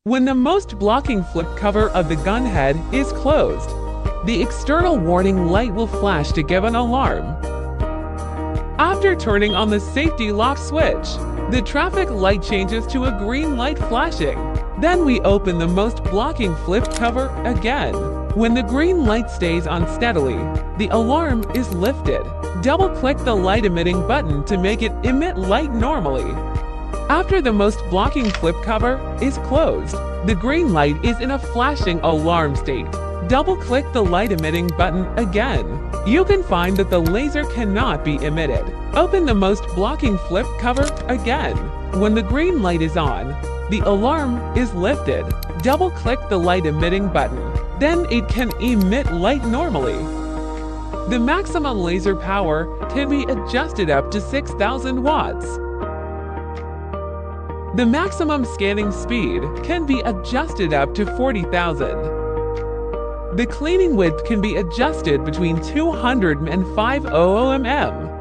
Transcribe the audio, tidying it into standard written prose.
When the most blocking flip cover of the gun head is closed, the external warning light will flash to give an alarm. After turning on the safety lock switch, the traffic light changes to a green light flashing. Then we open the most blocking flip cover again. When the green light stays on steadily, the alarm is lifted. Double-click the light-emitting button to make it emit light normally. After the most blocking flip cover is closed, the green light is in a flashing alarm state. Double-click the light-emitting button again. You can find that the laser cannot be emitted. Open the most blocking flip cover again. When the green light is on, the alarm is lifted. Double-click the light-emitting button. Then it can emit light normally. The maximum laser power can be adjusted up to 6,000 watts. The maximum scanning speed can be adjusted up to 40,000. The cleaning width can be adjusted between 200 and 500 mm.